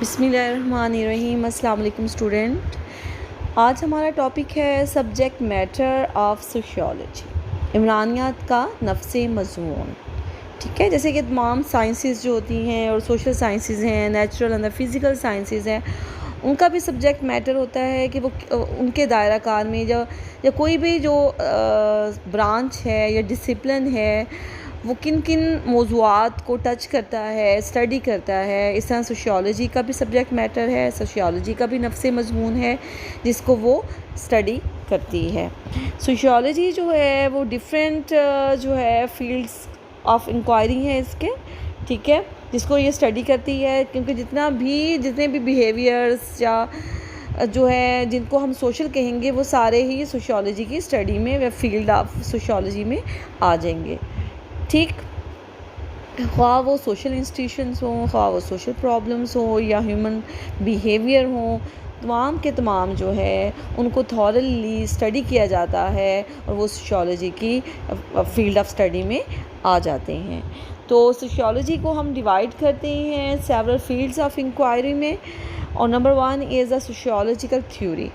بسم اللہ الرحمن الرحیم۔ السلام علیکم اسٹوڈنٹ۔ آج ہمارا ٹاپک ہے سبجیکٹ میٹر آف سوشیالوجی، عمرانیات کا نفس مضمون۔ ٹھیک ہے، جیسے کہ تمام سائنسز جو ہوتی ہیں اور سوشل سائنسز ہیں، نیچرل اینڈ فزیکل سائنسز ہیں، ان کا بھی سبجیکٹ میٹر ہوتا ہے کہ وہ ان کے دائرہ کار میں یا کوئی بھی جو برانچ ہے یا ڈسپلن ہے وہ کن کن موضوعات کو ٹچ کرتا ہے، اسٹڈی کرتا ہے۔ اس طرح سوشیالوجی کا بھی سبجیکٹ میٹر ہے، سوشیالوجی کا بھی نفس مضمون ہے جس کو وہ اسٹڈی کرتی ہے۔ سوشیالوجی جو ہے وہ ڈفرینٹ جو ہے فیلڈس آف انکوائری ہیں اس کے، ٹھیک ہے، جس کو یہ اسٹڈی کرتی ہے، کیونکہ جتنے بھی بیہیویئرس یا جو ہے جن کو ہم سوشل کہیں گے وہ سارے ہی سوشیالوجی کی اسٹڈی میں یا فیلڈ آف سوشیالوجی میں آ جائیں گے۔ ٹھیک، خواہ وہ سوشل انسٹیٹیوشنس ہوں، خواہ وہ سوشل پرابلمس ہوں یا ہیومن بیہیویئر ہوں، تمام کے تمام جو ہے ان کو تھورلی اسٹڈی کیا جاتا ہے اور وہ سوشیالوجی کی فیلڈ آف اسٹڈی میں آ جاتے ہیں۔ تو سوشیالوجی کو ہم ڈیوائڈ کرتے ہیں سیورل فیلڈس آف انکوائری میں، اور نمبر 1 از اے سوشیالوجیکل تھیوری۔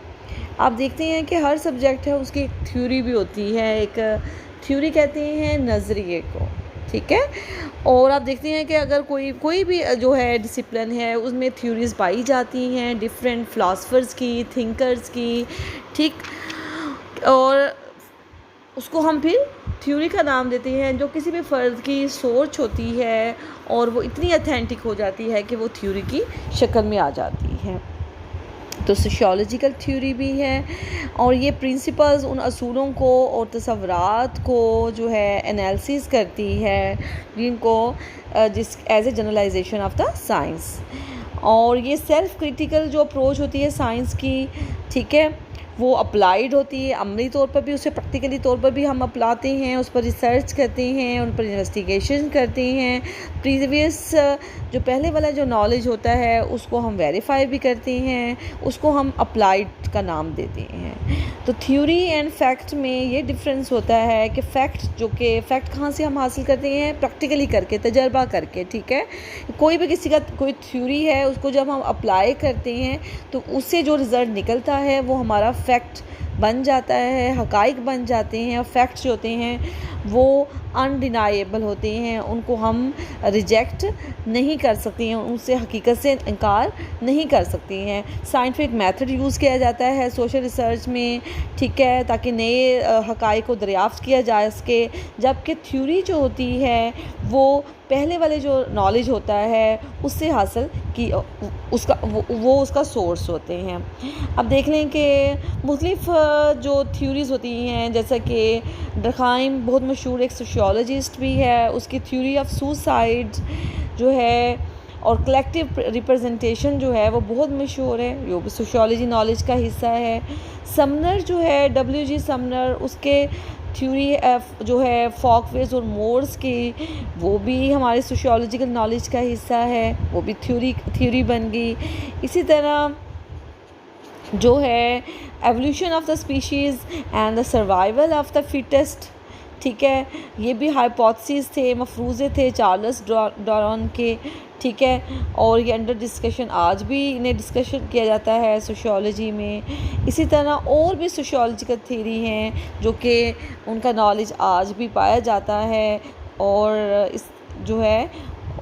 آپ دیکھتے ہیں کہ ہر سبجیکٹ ہے اس کی ایک تھیوری بھی ہوتی ہے، ایک تھیوری کہتے ہیں نظریے کو، ٹھیک ہے۔ اور آپ دیکھتے ہیں کہ اگر کوئی بھی جو ہے ڈسپلن ہے اس میں تھیوریز پائی جاتی ہیں ڈفرینٹ فلاسفرز کی، تھنکرز کی، ٹھیک، اور اس کو ہم پھر تھیوری کا نام دیتے ہیں جو کسی بھی فرد کی سوچ ہوتی ہے اور وہ اتنی اتھینٹک ہو جاتی ہے کہ وہ تھیوری کی شکل میں آ جاتی ہے۔ تو سوشیالوجیکل تھیوری بھی ہے، اور یہ پرنسپلز ان اصولوں کو اور تصورات کو جو ہے انالیسس کرتی ہے جن کو as a generalization of the science. اور یہ سیلف کریٹیکل جو اپروچ ہوتی ہے سائنس کی، ٹھیک ہے، وہ اپلائیڈ ہوتی ہے، عملی طور پر بھی اسے پریکٹیکلی طور پر بھی ہم اپلاتے ہیں، اس پر ریسرچ کرتے ہیں، ان پر انویسٹیگیشن کرتے ہیں، پریویس جو پہلے والا جو نالج ہوتا ہے اس کو ہم ویریفائی بھی کرتے ہیں، اس کو ہم اپلائیڈ کا نام دیتے ہیں۔ تو تھیوری اینڈ فیکٹ میں یہ ڈفرینس ہوتا ہے کہ فیکٹ کہاں سے ہم حاصل کرتے ہیں؟ پریکٹیکلی کر کے، تجربہ کر کے، ٹھیک ہے۔ کوئی بھی کسی کا کوئی تھیوری ہے اس کو جب ہم اپلائی کرتے ہیں تو اس سے جو رزلٹ نکلتا ہے وہ ہمارا فیکٹ بن جاتا ہے، حقائق بن جاتے ہیں، اور فیکٹس جو ہوتے ہیں وہ انڈینائیبل ہوتے ہیں، ان کو ہم ریجیکٹ نہیں کر سکتے ہیں، ان سے حقیقت سے انکار نہیں کر سکتے ہیں۔ سائنٹیفک میتھڈ یوز کیا جاتا ہے سوشل ریسرچ میں، ٹھیک ہے، تاکہ نئے حقائق کو دریافت کیا جا سکے، جبکہ تھیوری جو ہوتی ہے وہ پہلے والے جو نالج ہوتا ہے اس سے حاصل کی وہ اس کا سورس ہوتے ہیں۔ اب دیکھ لیں کہ مختلف جو تھیوریز ہوتی ہیں، جیسا کہ ڈرکھائم بہت مشہور ایک سوشیالوجسٹ بھی ہے، اس کی تھیوری آف سوسائڈ جو ہے اور کلیکٹیو ریپرزنٹیشن جو ہے وہ بہت مشہور ہے، وہ بھی سوشیالوجی نالج کا حصہ ہے۔ سمنر جو ہے WG سمنر، اس کے تھیوری جو ہے فاک ویز اور مورس کی، وہ بھی ہمارے سوشیالوجیکل نالج کا حصہ ہے، وہ بھی تھیوری بن گئی۔ اسی طرح جو ہے evolution of the species and the survival of the fittest, ٹھیک ہے، یہ بھی ہائپوتھسز تھے، مفروضے تھے چارلس ڈارون کے، ٹھیک ہے، اور یہ انڈر ڈسکشن آج بھی انہیں ڈسکشن کیا جاتا ہے سوشیالوجی میں۔ اسی طرح اور بھی سوشیالوجیکل تھیوری ہیں جو کہ ان کا نالج آج بھی پایا جاتا ہے، اور اس جو ہے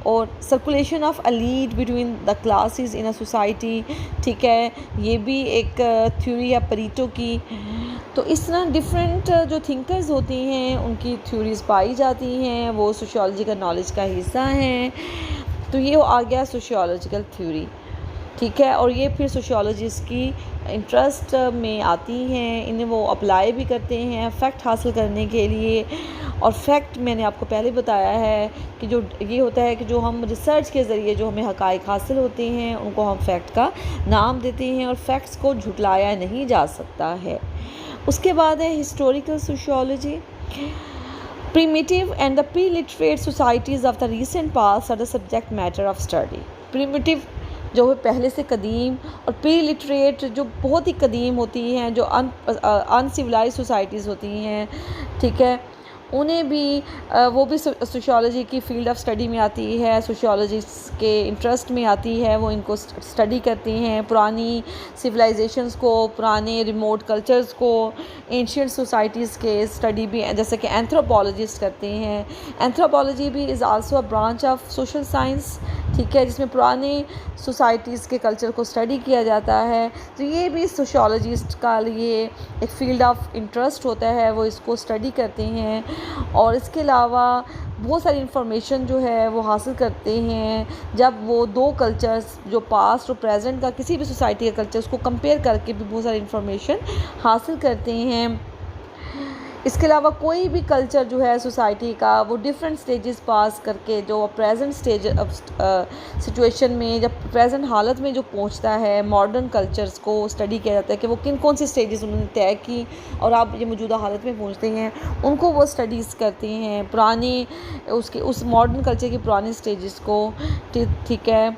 اور circulation of lead between the classes in a society, ٹھیک ہے، یہ بھی ایک تھیوری ہے پریٹو کی۔ تو اس طرح ڈفرینٹ جو تھنکرز ہوتی ہیں ان کی تھیوریز پائی جاتی ہیں، وہ سوشیالوجی کا نالج کا حصہ ہیں۔ تو یہ آ گیا سوشیالوجیکل تھیوری، ٹھیک ہے، اور یہ پھر سوشیالوجسٹ کی انٹرسٹ میں آتی ہیں، انہیں وہ اپلائی بھی کرتے ہیں فیکٹ حاصل کرنے کے لیے۔ اور فیکٹ میں نے آپ کو پہلے بتایا ہے کہ جو یہ ہوتا ہے کہ جو ہم ریسرچ کے ذریعے جو ہمیں حقائق حاصل ہوتے ہیں ان کو ہم فیکٹ کا نام دیتے ہیں، اور فیکٹس کو جھٹلایا نہیں جا سکتا ہے۔ اس کے بعد ہے historical sociology. Primitive and the pre-literate societies of the recent past are the subject matter of study. Primitive جو ہے پہلے سے قدیم، اور پری لٹریٹ جو بہت ہی قدیم ہوتی ہیں، جو ان سویلائز سوسائٹیز ہوتی ہیں، ٹھیک ہے، انہیں بھی وہ بھی سوشیالوجی کی فیلڈ آف اسٹڈی میں آتی ہے، سوشیالوجسٹ کے انٹرسٹ میں آتی ہے، وہ ان کو اسٹڈی کرتے ہیں، پرانی سویلائزیشنس کو، پرانے ریموٹ کلچرز کو، اینشینٹ سوسائٹیز کے اسٹڈی بھی جیسے کہ اینتھروپولوجسٹ کرتے ہیں۔ اینتھروپولوجی بھی is also a branch of social science, ٹھیک ہے، جس میں پرانے سوسائٹیز کے کلچر کو اسٹڈی کیا جاتا ہے۔ تو یہ بھی سوشیالوجسٹ کا لیے ایک فیلڈ آف انٹرسٹ ہوتا ہے، وہ اس کو اسٹڈی کرتے ہیں، اور اس کے علاوہ بہت ساری انفارمیشن جو ہے وہ حاصل کرتے ہیں جب وہ دو کلچرز جو پاسٹ اور پریزنٹ کا کسی بھی سوسائٹی کا کلچر اس کو کمپیئر کر کے بھی بہت ساری انفارمیشن حاصل کرتے ہیں۔ اس کے علاوہ کوئی بھی کلچر جو ہے سوسائٹی کا وہ ڈفرینٹ سٹیجز پاس کر کے جو پریزنٹ سٹیج سچویشن میں جب پریزنٹ حالت میں جو پہنچتا ہے، ماڈرن کلچرز کو اسٹڈی کیا جاتا ہے کہ وہ کون سی سٹیجز انہوں نے طے کی اور آپ یہ موجودہ حالت میں پہنچتے ہیں، ان کو وہ اسٹڈیز کرتے ہیں پرانے اس ماڈرن کلچر کی پرانی سٹیجز کو، ٹھیک ہے۔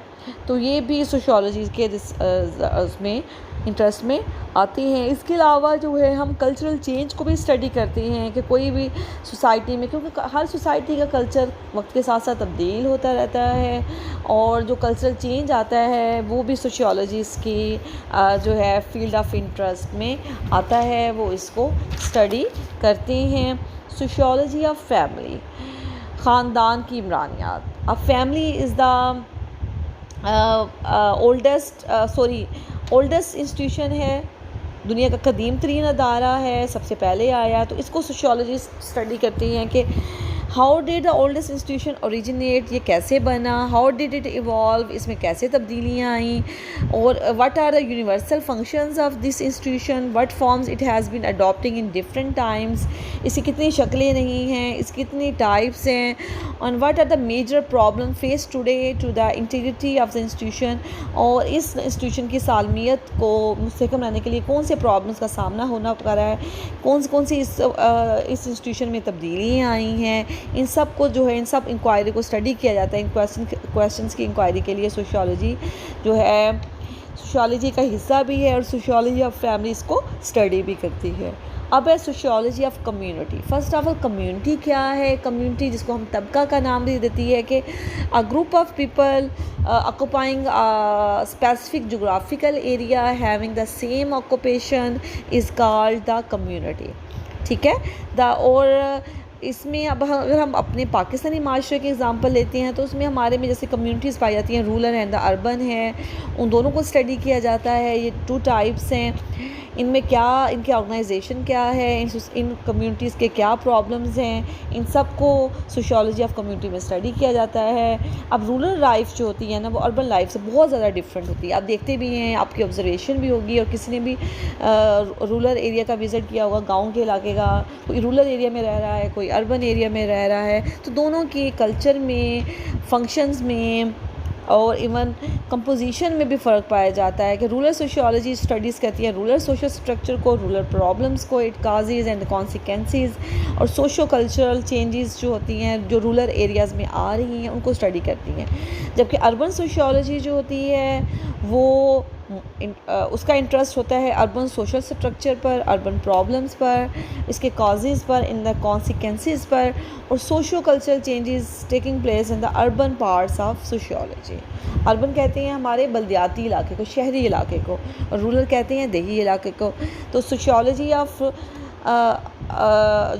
تو یہ بھی سوشیالوجی کے اس میں انٹرسٹ میں آتے ہیں۔ اس کے علاوہ جو ہے ہم کلچرل چینج کو بھی اسٹڈی کرتے ہیں کہ کوئی بھی سوسائٹی میں، کیونکہ ہر سوسائٹی کا کلچر وقت کے ساتھ ساتھ تبدیل ہوتا رہتا ہے، اور جو کلچرل چینج آتا ہے وہ بھی سوشیالوجسٹ کی جو ہے فیلڈ آف انٹرسٹ میں آتا ہے، وہ اس کو اسٹڈی کرتے ہیں۔ سوشیالوجی آف فیملی، خاندان کی عمرانیات۔ اب family is the oldest institution ہے، دنیا کا قدیم ترین ادارہ ہے، سب سے پہلے آیا، تو اس کو سوشیالوجسٹ اسٹڈی کرتے ہیں کہ how did the oldest institution originate, یہ کیسے بنا، ہاؤ ڈیڈ اٹ ایوالو، اس میں کیسے تبدیلیاں آئیں، اور what are the universal functions of this institution, what forms it has been adapting in different times, اس کی کتنی شکلیں نہیں ہیں، اس کی کتنی ٹائپس ہیں، and what are the major problem faced today to the integrity of the institution، اور اس انسٹیٹیوشن کی سالمیت کو مستحکم رہنے کے لیے کون سے پرابلمس کا سامنا ہونا پڑ رہا ہے، کون سی اس انسٹیٹیوشن میں تبدیلیاں آئی ہیں، ان سب کو جو ہے ان سب انکوائری کو اسٹڈی کیا جاتا ہے۔ ان کویشچنس کی انکوائری کے لیے سوشیالوجی جو ہے سوشیالوجی کا حصہ بھی ہے، اور سوشیالوجی آف فیملی اس کو اسٹڈی بھی کرتی ہے۔ اب ہے sociology of community. First of all community کیا ہے؟ کمیونٹی جس کو ہم طبقہ کا نام بھی دیتی ہے کہ a group of people occupying a specific geographical area having the same occupation is called the community، ٹھیک ہے۔ اور اس میں اب اگر ہم اپنے پاکستانی معاشرے کی اگزامپل لیتے ہیں تو اس میں ہمارے میں جیسے کمیونٹیز پائی جاتی ہیں، رورل اینڈ دا اربن ہے، ان دونوں کو اسٹڈی کیا جاتا ہے۔ یہ 2 ٹائپس ہیں، ان میں کیا ان کی آرگنائزیشن کیا ہے، ان کمیونٹیز کے کیا پرابلمز ہیں، ان سب کو سوشیالوجی آف کمیونٹی میں اسٹڈی کیا جاتا ہے۔ اب رورل لائف جو ہوتی ہے نا وہ اربن لائف سے بہت زیادہ ڈفرینٹ ہوتی ہے، آپ دیکھتے بھی ہیں، آپ کی آبزرویشن بھی ہوگی، اور کسی نے بھی رورل ایریا کا وزٹ کیا ہوگا، گاؤں کے علاقے کا، کوئی رورل ایریا میں رہ رہا ہے، کوئی اربن ایریا میں رہ رہا ہے، تو دونوں کی کلچر میں، فنکشنز میں، اور ایون کمپوزیشن میں بھی فرق پایا جاتا ہے کہ رورل سوشیالوجی اسٹڈیز کرتی ہے رورل سوشل اسٹرکچر کو، رورل پرابلمس کو، اٹ کازز اینڈ کانسیکوینسز، اور سوشو کلچرل چینجز جو ہوتی ہیں جو رورل ایریاز میں آ رہی ہیں ان کو اسٹڈی کرتی ہیں۔ جبکہ اربن سوشیالوجی جو ہوتی ہے وہ اس کا انٹرسٹ ہوتا ہے اربن سوشل اسٹرکچر پر، اربن پرابلمس پر، اس کے کازز پر، ان دا کانسیکوینسز پر، اور socio cultural changes taking place in the urban parts of sociology. Urban کہتے ہیں ہمارے بلدیاتی علاقے کو، شہری علاقے کو، اور رورل کہتے ہیں دیہی علاقے کو۔ تو سوشیالوجی آف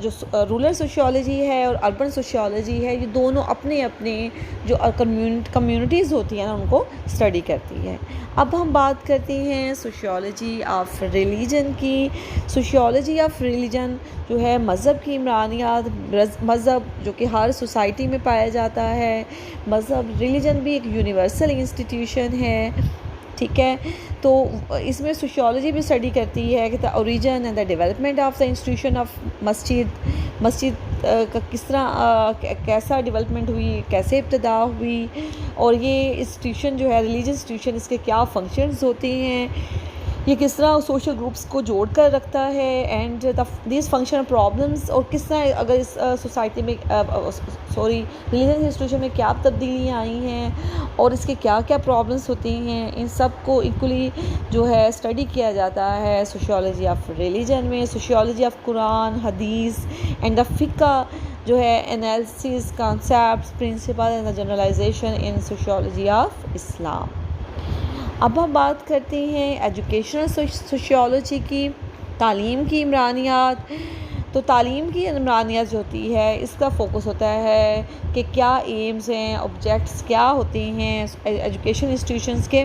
جو رورل سوشیالوجی ہے اور اربن سوشیالوجی ہے، یہ دونوں اپنے اپنے جو کمیونٹیز ہوتی ہیں نا ان کو اسٹڈی کرتی ہے۔ اب ہم بات کرتے ہیں سوشیالوجی آف ریلیجن کی۔ سوشیالوجی آف ریلیجن جو ہے مذہب کی عمرانیات، مذہب جو کہ ہر سوسائٹی میں پایا جاتا ہے، مذہب، ریلیجن بھی ایک یونیورسل انسٹیٹیوشن ہے، ٹھیک ہے۔ تو اس میں سوشیالوجی بھی اسٹڈی کرتی ہے کہ the origin and the development of the institution of مسجد کا کس طرح کیسا ڈیولپمنٹ ہوئی، کیسے ابتدا ہوئی، اور یہ انسٹیٹیوشن جو ہے ریلیجن انسٹیٹیوشن، اس کے کیا فنکشنز ہوتے ہیں، یہ کس طرح سوشل گروپس کو جوڑ کر رکھتا ہے، اینڈ دیز فنکشنل پرابلمس، اور کس طرح اگر اس سوسائٹی میں ریلیجن انسٹیٹیوشن میں کیا تبدیلیاں آئی ہیں، اور اس کے کیا کیا پرابلمس ہوتی ہیں، ان سب کو ایکولی جو ہے اسٹڈی کیا جاتا ہے سوشیالوجی آف ریلیجن میں۔ Sociology of Quran, hadith and the fiqh جو ہے analysis, concepts, principle and generalisation in sociology of Islam. اب ہم بات کرتے ہیں ایجوکیشنل سوشیولوجی کی، تعلیم کی عمرانیات۔ تو تعلیم کی عمرانیت جو ہوتی ہے اس کا فوکس ہوتا ہے کہ کیا ایمز ہیں، آبجیکٹس کیا ہوتے ہیں ایجوکیشن انسٹیٹیوشنز کے،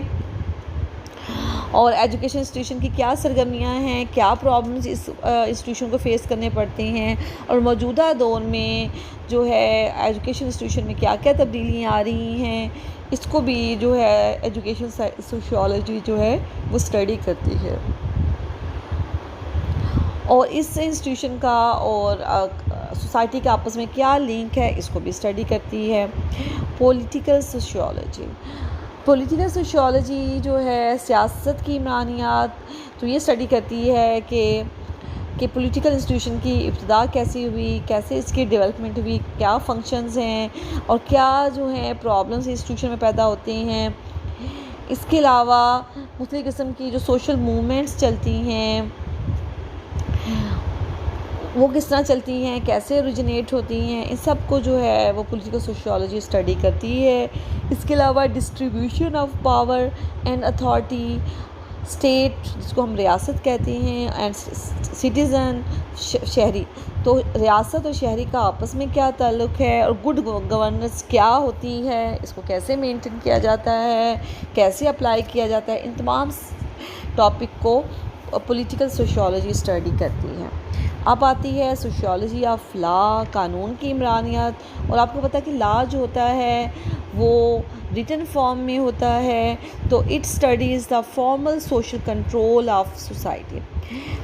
اور ایجوکیشن انسٹیٹیوشن کی کیا سرگرمیاں ہیں، کیا پرابلمز اس انسٹیٹیوشن کو فیس کرنے پڑتے ہیں، اور موجودہ دور میں جو ہے ایجوکیشن انسٹیٹیوشن میں کیا کیا تبدیلیاں آ رہی ہیں، اس کو بھی جو ہے ایجوکیشن سوشیولوجی جو ہے وہ اسٹڈی کرتی ہے۔ اور اس انسٹیٹیوشن کا اور سوسائٹی کا آپس میں کیا لنک ہے اس کو بھی اسٹڈی کرتی ہے۔ پولیٹیکل سوشیولوجی، پولیٹیکل سوشیولوجی جو ہے سیاست کی عمرانیات، تو یہ اسٹڈی کرتی ہے کہ پولیٹیکل انسٹیٹیوشن کی ابتدا کیسی ہوئی، کیسے اس کی ڈیولپمنٹ ہوئی، کیا فنکشنز ہیں اور کیا جو ہیں پرابلمز انسٹیٹیوشن میں پیدا ہوتے ہیں۔ اس کے علاوہ مختلف قسم کی جو سوشل موومنٹس چلتی ہیں وہ کس طرح چلتی ہیں، کیسے اوریجنیٹ ہوتی ہیں، ان سب کو جو ہے وہ پولیٹیکل سوشیولوجی اسٹڈی کرتی ہے۔ اس کے علاوہ distribution of power and authority, state جس کو ہم ریاست کہتے ہیں، اینڈ سٹیزن شہری، تو ریاست اور شہری کا آپس میں کیا تعلق ہے، اور گڈ گورننس کیا ہوتی ہے، اس کو کیسے مینٹین کیا جاتا ہے، کیسے اپلائی کیا جاتا ہے، ان تمام ٹاپک کو پولیٹیکل سوشیولوجی اسٹڈی کرتی ہے۔ اب آتی ہے سوشیولوجی آف لا، قانون کی عمرانیات۔ اور آپ کو پتہ ہے کہ لا جو ہوتا ہے وہ ریٹن فارم میں ہوتا ہے، تو it studies the formal social control of society.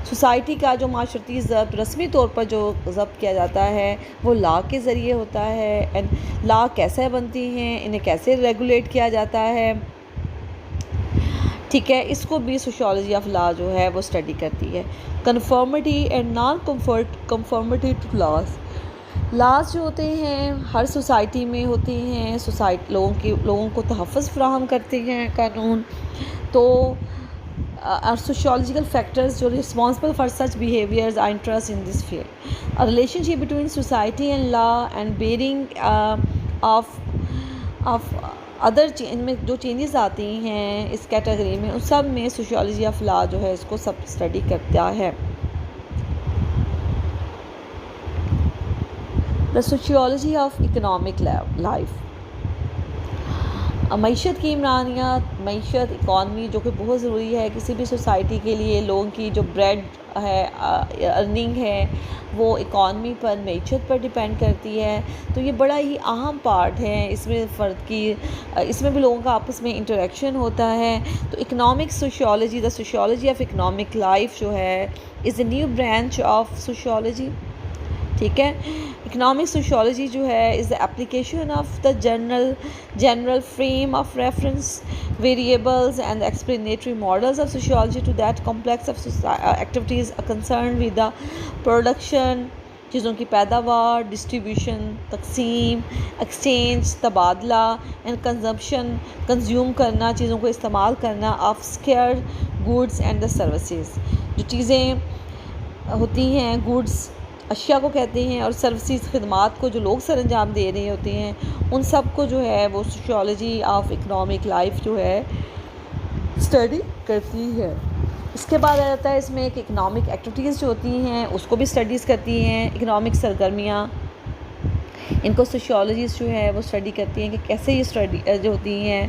Society کا جو معاشرتی ضبط رسمی طور پر جو ضبط کیا جاتا ہے وہ لا کے ذریعے ہوتا ہے، اینڈ لا کیسے بنتی ہیں، انہیں کیسے ریگولیٹ کیا جاتا ہے، ٹھیک ہے، اس کو بھی سوشیولوجی آف لا جو ہے وہ اسٹڈی کرتی ہے۔ Conformity and non conformity to laws جو ہوتے ہیں ہر سوسائٹی میں ہوتے ہیں، لوگوں کو تحفظ فراہم کرتے ہیں قانون، تو سوشیولوجیکل فیکٹرز جو responsible for such behaviours are interest in this field, relationship between society and law and bearing of other, ان میں جو چینجز آتی ہیں اس کیٹیگری میں، ان سب میں سوشیولوجی آف لا جو ہے اس کو سب اسٹڈی کرتا ہے۔ دا سوشیولوجی آف اکنامک لائف، معیشت کی عمرانیات، معیشت، اکانومی جو کہ بہت ضروری ہے کسی بھی سوسائٹی کے لیے، لوگوں کی جو بریڈ ہے، ارننگ ہے، وہ اکانومی پر، معیشت پر ڈیپینڈ کرتی ہے، تو یہ بڑا ہی اہم پارٹ ہے، اس میں فرد کی، اس میں بھی لوگوں کا آپس میں انٹریکشن ہوتا ہے۔ تو economic sociology, the sociology of economic life جو ہے is a new branch of sociology, ٹھیک ہے۔ اکنامک سوشیولوجی جو ہے is the application of the general frame of reference variables and explanatory models of sociology to that complex of activities concern with the production, چیزوں کی پیداوار، distribution, تقسیم، exchange, تبادلہ، and consumption, consume کرنا، چیزوں کو استعمال کرنا، of scarce goods and the services, جو چیزیں ہوتی ہیں، گوڈس اشیاء کو کہتے ہیں، اور سروسز خدمات کو جو لوگ سر انجام دے رہے ہوتے ہیں، ان سب کو جو ہے وہ سوشیولوجی آف اکنامک لائف جو ہے اسٹڈی کرتی ہے۔ اس کے بعد آ جاتا ہے اس میں ایک اکنامک ایکٹیویٹیز جو ہوتی ہیں اس کو بھی اسٹڈیز کرتی ہیں، اکنامک سرگرمیاں، ان کو سوشیولوجسٹ جو ہے وہ اسٹڈی کرتی ہیں کہ کیسے یہ اسٹڈی جو ہوتی ہیں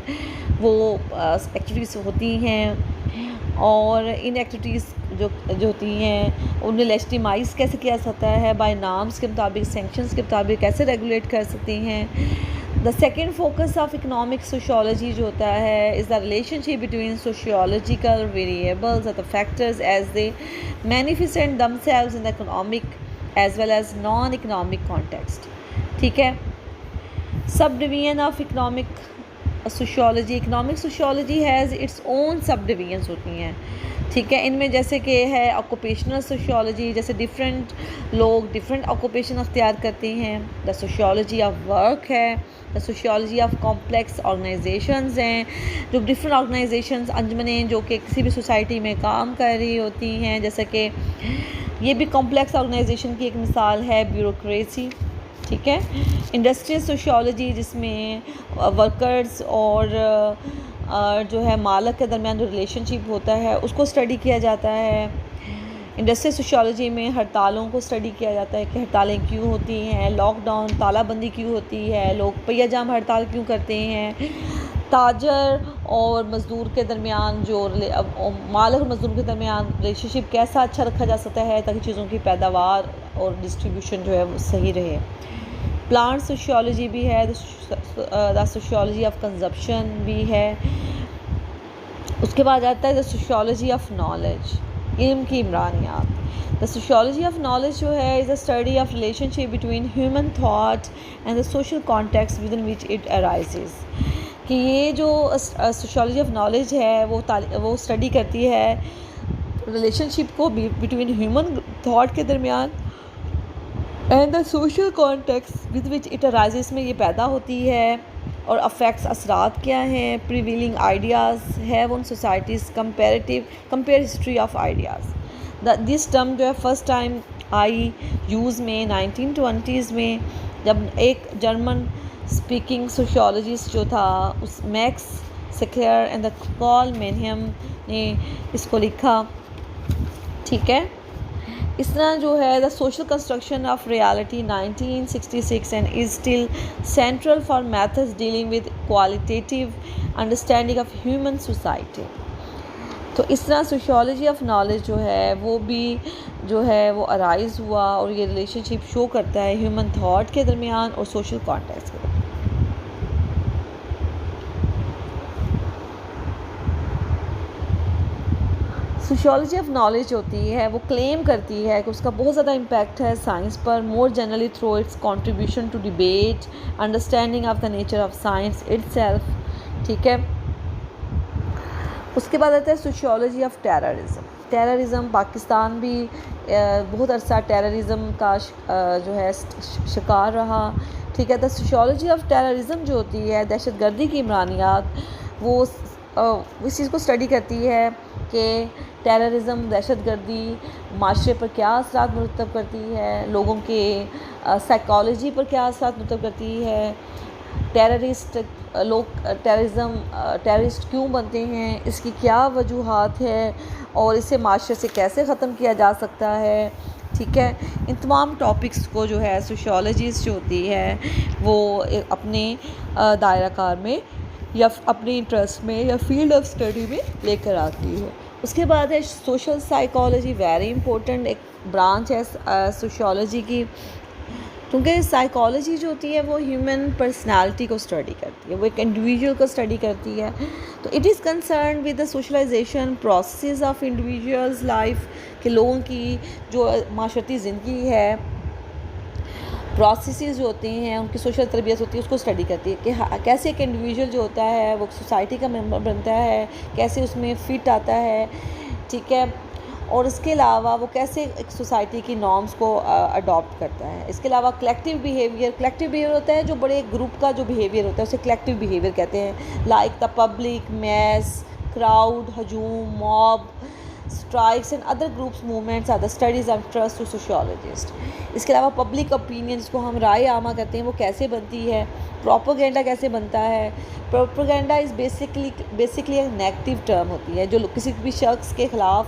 وہ ایکٹیویٹیز ہوتی ہیں، اور ان ایکٹیویٹیز جو ہوتی ہیں انہیں لیجٹیمائز کیسے کیا جاتا ہے، بائی نارمس کے مطابق، سینکشنز کے مطابق کیسے ریگولیٹ کر سکتے ہیں۔ The second focus of economic sociology جو ہوتا ہے is the relationship between sociological variables اور factors as they manifest themselves in the economic as well as non economic context, ٹھیک ہے۔ Subdivision of economic sociology, economic sociology has its own subdivisions ہوتی ہیں، ٹھیک ہے۔ ان میں جیسے کہ ہے آکوپیشنل سوشیولوجی، جیسے ڈفرینٹ لوگ ڈفرینٹ آکوپیشن اختیار کرتے ہیں، دا سوشیولوجی آف ورک ہے، دا سوشیولوجی آف کمپلیکس آرگنائزیشنز ہیں، جو ڈفرینٹ آرگنائزیشنز، انجمنیں جو کہ کسی بھی سوسائٹی میں کام کر رہی ہوتی ہیں، جیسے کہ یہ بھی کمپلیکس آرگنائزیشن کی ایک مثال ہے بیوروکریسی، ٹھیک ہے. انڈسٹریل سوشیولوجی جس میں ورکرز اور جو ہے مالک کے درمیان جو ریلیشن شپ ہوتا ہے اس کو اسٹڈی کیا جاتا ہے. انڈسٹریل سوشیولوجی میں ہڑتالوں کو اسٹڈی کیا جاتا ہے کہ ہڑتالیں کیوں ہوتی ہیں, لاک ڈاؤن تالہ بندی کیوں ہوتی ہے, لوگ پہیہ جام ہڑتال کیوں کرتے ہیں, تاجر اور مزدور کے درمیان جو مالک اور مزدور کے درمیان ریلیشن شپ کیسا اچھا رکھا جا سکتا ہے تاکہ چیزوں کی پیداوار اور ڈسٹریبیوشن جو ہے وہ صحیح رہے. پلانٹ سوشیولوجی بھی ہے, دا سوشیولوجی آف کنزپشن بھی ہے. اس کے بعد آتا ہے دا سوشیولوجی آف نالج, علم کی عمرانیات. دا سوشیولوجی آف نالج جو ہے is a study of relationship between human thought and the social context within which it arises. کہ یہ جو سوشیولوجی آف نالج ہے وہ اسٹڈی کرتی ہے ریلیشن شپ کو بٹوین ہیومن تھاٹ کے درمیان and the social context with which it arises میں یہ پیدا ہوتی ہے, اور افیکٹس اثرات کیا ہیں, prevailing ideas have on societies, compare history of ideas. This term جو ہے فرسٹ ٹائم آئی یوز میں 1920s میں, جب ایک جرمن اسپیکنگ سوشیولوجسٹ جو تھا اس میکس سیکلر اینڈ دا کارل مینہم نے اس کو لکھا. ٹھیک ہے. اس طرح جو ہے the social construction of reality 1966 and is still central for methods dealing with qualitative understanding of human society. تو اس طرح سوشیولوجی آف نالج جو ہے وہ بھی جو ہے وہ ارائز ہوا, اور یہ ریلیشن شپ شو کرتا ہے ہیومن تھاٹ کے درمیان اور سوشل کانٹیکسٹ کے درمیان. سوشیولوجی آف نالج ہوتی ہے وہ کلیم کرتی ہے کہ اس کا بہت زیادہ امپیکٹ ہے سائنس پر, more generally through its contribution to debate, understanding of the nature of science itself. ٹھیک ہے. اس کے بعد آتا ہے سوشیولوجی آف ٹیررزم. پاکستان بھی بہت عرصہ ٹیررزم کا جو ہے شکار رہا. ٹھیک ہے. دا سوشیولوجی آف ٹیررزم جو ہوتی ہے دہشت گردی کی عمرانیات, وہ اس چیز کو اسٹڈی کرتی ہے کہ ٹیررزم, دہشت گردی معاشرے پر کیا اثرات مرتب کرتی ہے, لوگوں کے سائیکالوجی پر کیا اثرات مرتب کرتی ہے, ٹیررسٹ کیوں بنتے ہیں, اس کی کیا وجوہات ہے, اور اسے معاشرے سے کیسے ختم کیا جا سکتا ہے. ٹھیک ہے. ان تمام ٹاپکس کو جو ہے سوشیولوجسٹ جو ہوتی ہے وہ اپنے دائرہ کار میں یا اپنے انٹرسٹ میں یا فیلڈ آف اسٹڈی میں لے کر آتی ہے. اس کے بعد ہے سوشل سائیکالوجی, ویری امپورٹنٹ ایک برانچ ہے سوشیولوجی کی, کیونکہ سائیکالوجی جو ہوتی ہے وہ ہیومن پرسنالٹی کو اسٹڈی کرتی ہے, وہ ایک انڈیویجول کو اسٹڈی کرتی ہے. تو it is concerned with the socialisation processes of individuals life, کہ لوگوں کی جو معاشرتی زندگی ہے, پروسیسز جو ہوتے ہیں, ان کی سوشل تربیت ہوتی ہے, اس کو اسٹڈی کرتی ہے کہ کیسے ایک انڈیویجول جو ہوتا ہے وہ سوسائٹی کا ممبر بنتا ہے, کیسے اس میں فٹ آتا ہے. ٹھیک ہے. اور اس کے علاوہ وہ کیسے ایک سوسائٹی کی نارمز کو اڈاپٹ کرتا ہے. اس کے علاوہ کلیکٹیو بیہیویئر ہوتا ہے, جو بڑے گروپ کا جو بیہیویئر ہوتا ہے اسے کلیکٹیو بیہیویئر کہتے ہیں, like the public, mass, crowd, ہجوم, mob, strikes and other groups movements are the studies of interest to sociologists. اس کے علاوہ پبلک اوپینین جس کو ہم رائے عامہ کہتے ہیں وہ کیسے بنتی ہے, پروپیگنڈا کیسے بنتا ہے. پروپیگنڈا از بیسکلی ایک نیگیٹو ٹرم ہوتی ہے جو کسی بھی شخص کے خلاف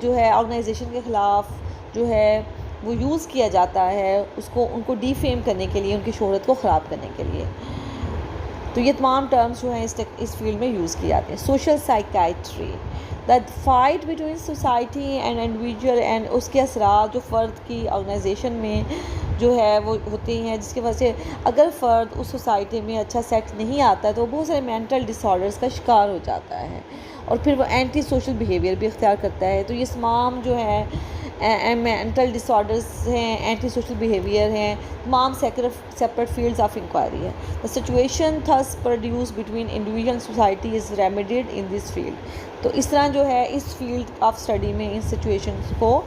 جو ہے آرگنائزیشن کے خلاف جو ہے وہ یوز کیا جاتا ہے ان کو ڈیفیم کرنے کے لیے, ان کی شہرت کو خراب کرنے کے لیے. تو یہ تمام ٹرمز جو ہیں اس فیلڈ میں یوز کی جاتی ہیں. Social psychiatry, that fight between society and individual, and اس کے اثرات جو فرد کی آرگنائزیشن میں جو ہے وہ ہوتے ہیں, جس کی وجہ سے اگر فرد اس سوسائٹی میں اچھا سیٹ نہیں آتا ہے تو وہ بہت سارے مینٹل ڈس آرڈرز کا شکار ہو جاتا ہے, اور پھر وہ اینٹی سوشل بیہیویئر بھی اختیار کرتا ہے. تو یہ تمام جو ہے مینٹل ڈس آرڈرز ہیں, اینٹی سوشل بیہیویئر ہیں, تمام سیپریٹ فیلڈز آف انکوائری ہے. The situation thus produce between individual and society is ریمیڈیڈ in this field. تو اس طرح جو ہے اس فیلڈ آف اسٹڈی میں ان سچویشنس کو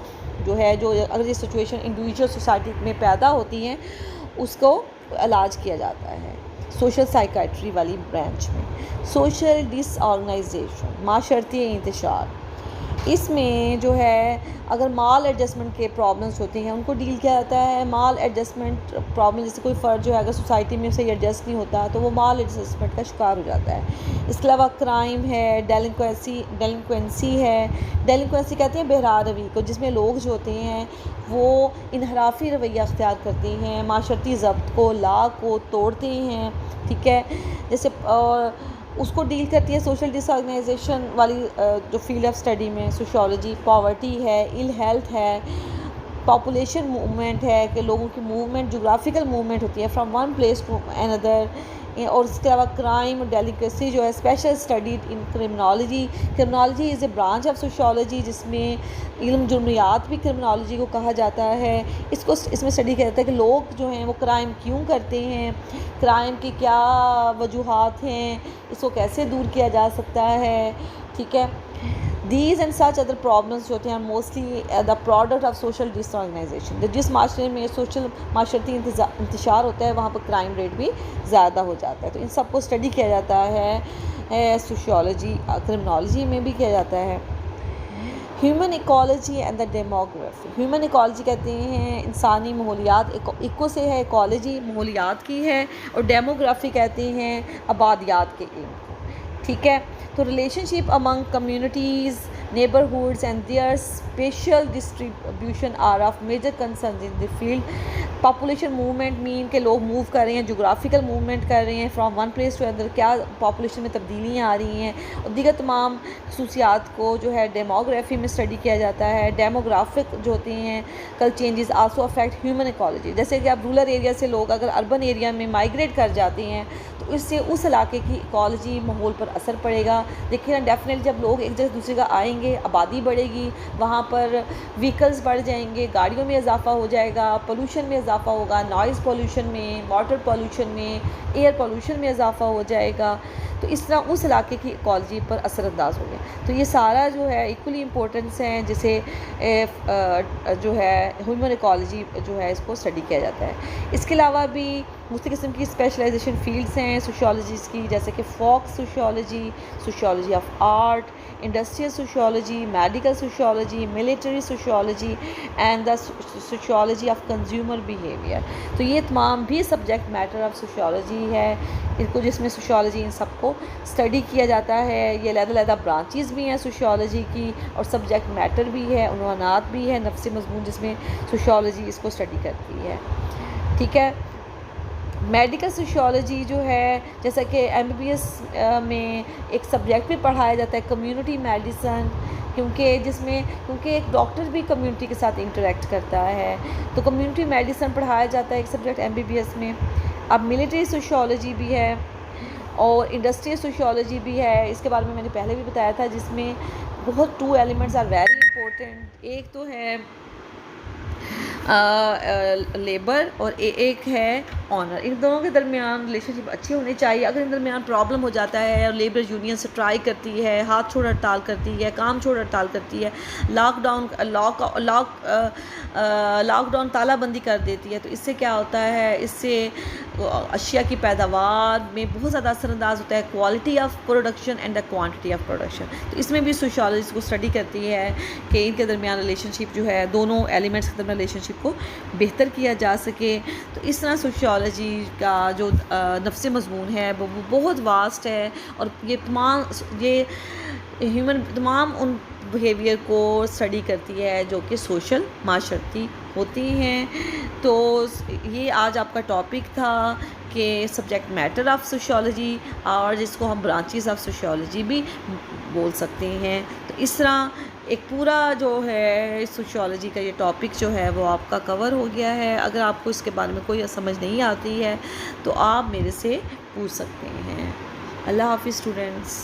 جو ہے جو اگر یہ سچویشن انڈیویجول سوسائٹی میں پیدا ہوتی ہیں اس کو علاج کیا جاتا ہے سوشل سائیکائٹری والی برانچ میں. سوشل ڈس آرگنائزیشن, معاشرتی انتشار. اس میں جو ہے اگر مال ایڈجسٹمنٹ کے پرابلمس ہوتے ہیں ان کو ڈیل کیا جاتا ہے. مال ایڈجسٹمنٹ پرابلم، جیسے کوئی فرد جو ہے اگر سوسائٹی میں صحیح ایڈجسٹ نہیں ہوتا تو وہ مال ایڈجسٹمنٹ کا شکار ہو جاتا ہے. اس کے علاوہ کرائم ہے، ڈیلنکوینسی ہے. ڈیلنکوینسی کہتے ہیں بہرا روی کو، جس میں لوگ جو ہوتے ہیں وہ انحرافی رویہ اختیار کرتے ہیں، معاشرتی ضبط کو، لا کو توڑتے ہیں. ٹھیک ہے، جیسے اس کو ڈیل کرتی ہے سوشل ڈس آرگنائزیشن والی جو فیلڈ آف اسٹڈی میں سوشیالوجی. پاورٹی ہے، ال ہیلتھ ہے، پاپولیشن موومنٹ ہے کہ لوگوں کی موومنٹ، جغرافیکل موومنٹ ہوتی ہے فرام ون پلیس ٹو اندر. اور اس کے علاوہ کرائم اور ڈیلیکیسی جو ہے special studied in criminology. Criminology is a branch of sociology, جس میں علم جرمیات بھی کرمنالوجی کو کہا جاتا ہے. اس میں اسٹڈی کیا جاتا ہے کہ لوگ جو ہیں وہ کرائم کیوں کرتے ہیں، کرائم کی کیا وجوہات ہیں، اس کو کیسے دور کیا جا سکتا ہے. ٹھیک ہے، these and such other problems جو ہوتے ہیں mostly the product of social disorganisation. جس معاشرے میں معاشرتی انتشار ہوتا ہے وہاں پر کرائم ریٹ بھی زیادہ ہو جاتا ہے. تو ان سب کو اسٹڈی کیا جاتا ہے سوشیالوجی، کرمنالوجی میں بھی کیا جاتا ہے. Human ecology and the demography. Human ecology کہتے ہیں انسانی ماحولیات، ایکو سے ہے ایکالوجی ماحولیات کی ہے، اور ڈیموگرافی کہتے ہیں آبادیات کے علم کو. ٹھیک ہے، تو relationship among communities, neighbourhoods and their spatial distribution are of major concerns in the field. Population movement mean کہ لوگ موو کر رہے ہیں، جغرافیکل موومنٹ کر رہے ہیں from one place to other, کیا پاپولیشن میں تبدیلیاں آ رہی ہیں. اور دیگر تمام خصوصیات کو جو ہے ڈیموگرافی میں اسٹڈی کیا جاتا ہے. ڈیموگرافک جو ہوتے ہیں کل changes also affect human ecology. جیسے کہ اب رورل ایریا سے لوگ اگر اربن ایریا میں مائگریٹ کر جاتے ہیں تو اس سے اس علاقے کی ایکالوجی ماحول پر اثر پڑے گا. دیکھیں نا، ڈیفینیٹلی جب لوگ ایک جگہ دوسری جگہ آئیں گے، آبادی بڑھے گی، وہاں پر وہیکلز بڑھ جائیں گے، گاڑیوں میں اضافہ ہو جائے گا، پولوشن میں اضافہ ہوگا، نوائز پولوشن میں، واٹر پولوشن میں، ایئر پولوشن میں اضافہ ہو جائے گا. تو اس طرح اس علاقے کی ایکالوجی پر اثر انداز ہو گیا. تو یہ سارا جو ہے ایکولی امپورٹنس ہیں جسے جو ہے ہیومن ایکالوجی جو ہے اس کو اسٹڈی کیا جاتا ہے. اس کے علاوہ بھی مختلف قسم کی اسپیشلائزیشن فیلڈس ہیں سوشیالوجیز کی، جیسے کہ folk sociology, sociology of art, industrial sociology, medical sociology, military sociology and the sociology of consumer behaviour. تو یہ تمام بھی سبجیکٹ میٹر آف سوشیالوجی ہے، ان کو جس میں سوشیالوجی ان سب کو اسٹڈی کیا جاتا ہے. یہ علیحدہ برانچیز بھی ہیں سوشیالوجی کی، اور سبجیکٹ میٹر بھی ہے، عنوانات بھی ہے، نفس مضمون جس میں سوشیالوجی اس کو اسٹڈی کرتی ہے. ٹھیک ہے، میڈیکل سوشیالوجی جو ہے جیسا کہ MBBS میں ایک سبجیکٹ بھی پڑھایا جاتا ہے کمیونٹی میڈیسن، کیونکہ ایک ڈاکٹر بھی کمیونٹی کے ساتھ انٹریکٹ کرتا ہے، تو کمیونٹی میڈیسن پڑھایا جاتا ہے ایک سبجیکٹ MBBS میں. اب ملٹری سوشیالوجی بھی ہے اور انڈسٹریل سوشیالوجی بھی ہے. اس کے بارے میں نے پہلے بھی بتایا تھا، جس میں بہت 2 ایلیمنٹس آر ویری امپورٹنٹ. ایک تو ہے لیبر اور ایک ہے آنر. ان دونوں کے درمیان ریلیشن شپ اچھی ہونی چاہیے. اگر ان درمیان پرابلم ہو جاتا ہے اور لیبر یونین اسٹرائک کرتی ہے، ہاتھ چھوڑ ہڑتال کرتی ہے، کام چھوڑ ہڑتال کرتی ہے، لاک ڈاؤن تالہ بندی کر دیتی ہے، تو اس سے کیا ہوتا ہے، اس سے اشیاء کی پیداوار میں بہت زیادہ اثر انداز ہوتا ہے، quality of production and the quantity of production. تو اس میں بھی سوشیالوجی کو اسٹڈی کرتی ہے کہ ان کے درمیان ریلیشن شپ جو ہے، دونوں ایلیمنٹس کے درمیان ریلیشن شپ کو بہتر کیا جا سکے. تو اس طرح سوشیالوجی کا جو نفس مضمون ہے وہ بہت واسٹ ہے، اور یہ تمام ان بیہیویئر کو اسٹڈی کرتی ہے جو کہ سوشل معاشرتی ہوتی ہیں. تو یہ آج آپ کا ٹاپک تھا کہ سبجیکٹ میٹر آف سوشیالوجی، اور جس کو ہم برانچیز آف سوشیالوجی بھی بول سکتے ہیں. تو اس طرح ایک پورا جو ہے سوشیالوجی کا یہ ٹاپک جو ہے وہ آپ کا کور ہو گیا ہے. اگر آپ کو اس کے بارے میں کوئی سمجھ نہیں آتی ہے تو آپ میرے سے پوچھ سکتے ہیں. اللہ حافظ اسٹوڈنٹس.